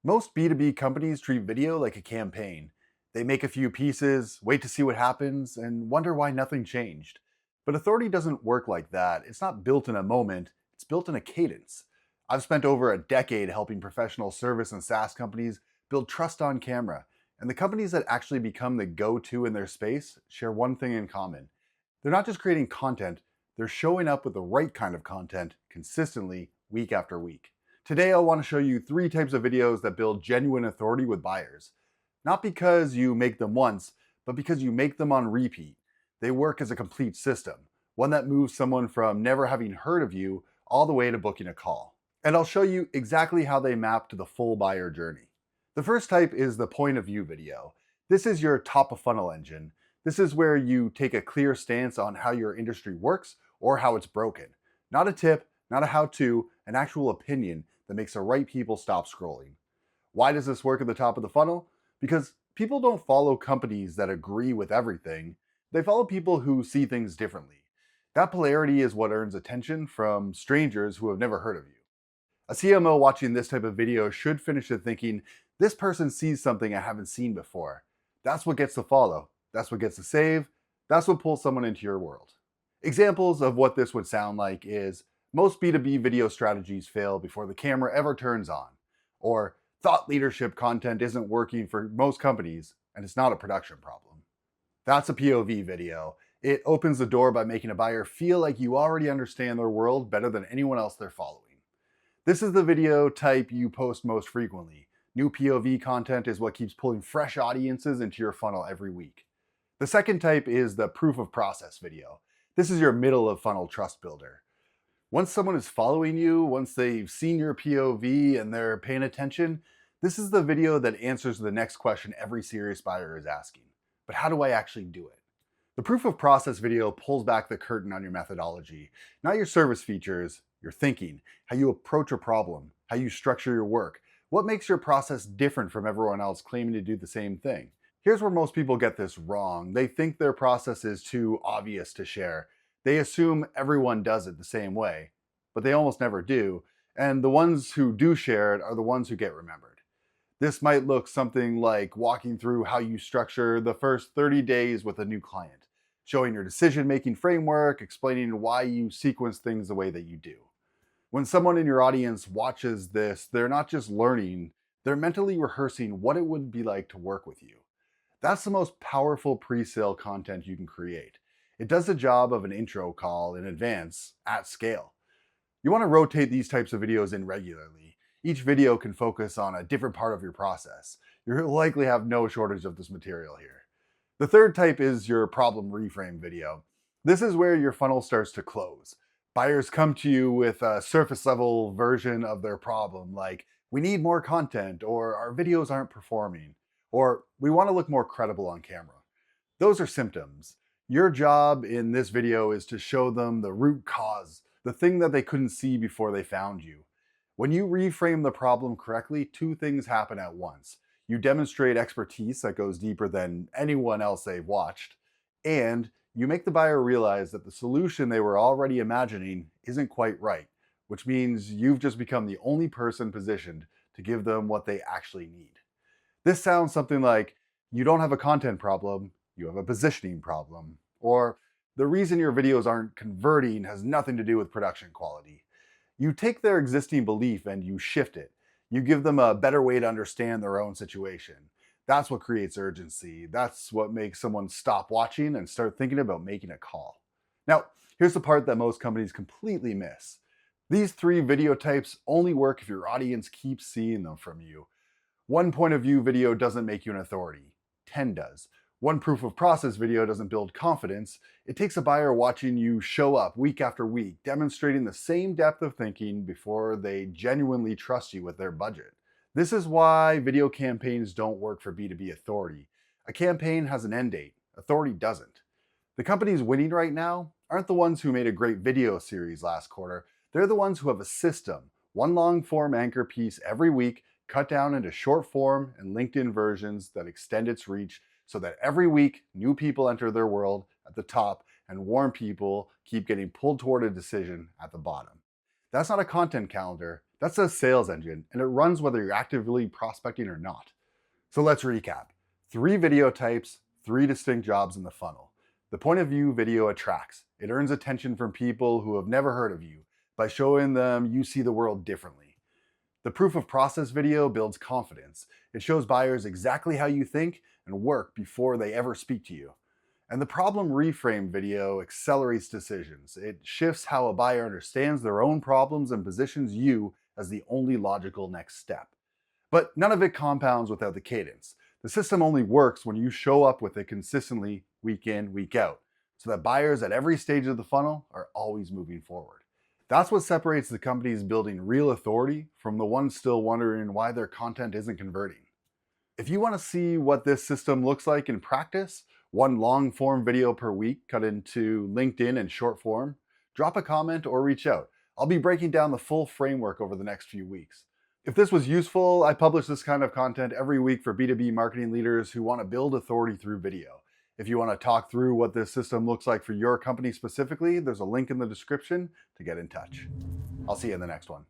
Most B2B companies treat video like a campaign. They make a few pieces, wait to see what happens, and wonder why nothing changed. But authority doesn't work like that. It's not built in a moment, it's built in a cadence. I've spent over a decade helping professional service and SaaS companies build trust on camera. And the companies that actually become the go to in their space share one thing in common. They're not just creating content, they're showing up with the right kind of content consistently week after week. Today, I want to show you three types of videos that build genuine authority with buyers. Not because you make them once, but because you make them on repeat. They work as a complete system, one that moves someone from never having heard of you all the way to booking a call. And I'll show you exactly how they map to the full buyer journey. The first type is the point of view video. This is your top of funnel engine. This is where you take a clear stance on how your industry works or how it's broken. Not a tip, not a how to, an actual opinion that makes the right people stop scrolling. Why does this work at the top of the funnel? Because people don't follow companies that agree with everything, they follow people who see things differently. That polarity is what earns attention from strangers who have never heard of you. A CMO watching this type of video should finish it thinking, this person sees something I haven't seen before. That's what gets to follow. That's what gets to save. That's what pulls someone into your world. Examples of what this would sound like is most B2B video strategies fail before the camera ever turns on, or thought leadership content isn't working for most companies and it's not a production problem. That's a POV video. It opens the door by making a buyer feel like you already understand their world better than anyone else they're following. This is the video type you post most frequently. New POV content is what keeps pulling fresh audiences into your funnel every week. The second type is the proof of process video. This is your middle of funnel trust builder. Once someone is following you, once they've seen your POV and they're paying attention, this is the video that answers the next question every serious buyer is asking. But how do I actually do it? The proof of process video pulls back the curtain on your methodology, not your service features, your thinking, how you approach a problem, how you structure your work, what makes your process different from everyone else claiming to do the same thing. Here's where most people get this wrong. They think their process is too obvious to share. They assume everyone does it the same way, but they almost never do. And the ones who do share it are the ones who get remembered. This might look something like walking through how you structure the first 30 days with a new client, showing your decision-making framework, explaining why you sequence things the way that you do. When someone in your audience watches this, they're not just learning, they're mentally rehearsing what it would be like to work with you. That's the most powerful pre-sale content you can create. It does the job of an intro call in advance at scale. You want to rotate these types of videos in regularly. Each video can focus on a different part of your process. You'll likely have no shortage of this material here. The third type is your problem reframe video. This is where your funnel starts to close. Buyers come to you with a surface level version of their problem, like, we need more content, or our videos aren't performing, or we want to look more credible on camera. Those are symptoms. Your job in this video is to show them the root cause, the thing that they couldn't see before they found you. When you reframe the problem correctly, two things happen at once. You demonstrate expertise that goes deeper than anyone else they've watched, and you make the buyer realize that the solution they were already imagining isn't quite right, which means you've just become the only person positioned to give them what they actually need. This sounds something like, you don't have a content problem, you have a positioning problem. Or, the reason your videos aren't converting has nothing to do with production quality. You take their existing belief and you shift it. You give them a better way to understand their own situation. That's what creates urgency. That's what makes someone stop watching and start thinking about making a call. Now, here's the part that most companies completely miss. These three video types only work if your audience keeps seeing them from you. One point of view video doesn't make you an authority. 10 does. One proof of process video doesn't build confidence. It takes a buyer watching you show up week after week, demonstrating the same depth of thinking before they genuinely trust you with their budget. This is why video campaigns don't work for B2B authority. A campaign has an end date. Authority doesn't. The companies winning right now aren't the ones who made a great video series last quarter. They're the ones who have a system, one long form anchor piece every week, cut down into short form and LinkedIn versions that extend its reach so that every week new people enter their world at the top and warm people keep getting pulled toward a decision at the bottom. That's not a content calendar, That's a sales engine, and it runs whether you're actively prospecting or not. So let's recap. 3 video types, 3 distinct jobs in the funnel. The point of view video attracts. It earns attention from people who have never heard of you by showing them you see the world differently. The proof of process video builds confidence. It shows buyers exactly how you think and work before they ever speak to you. And the problem reframe video accelerates decisions. It shifts how a buyer understands their own problems and positions you as the only logical next step. But none of it compounds without the cadence. The system only works when you show up with it consistently week in, week out, so that buyers at every stage of the funnel are always moving forward. That's what separates the companies building real authority from the ones still wondering why their content isn't converting. If you want to see what this system looks like in practice, one long form video per week cut into LinkedIn and short form, drop a comment or reach out. I'll be breaking down the full framework over the next few weeks. If this was useful, I publish this kind of content every week for B2B marketing leaders who want to build authority through video. If you want to talk through what this system looks like for your company specifically, there's a link in the description to get in touch. I'll see you in the next one.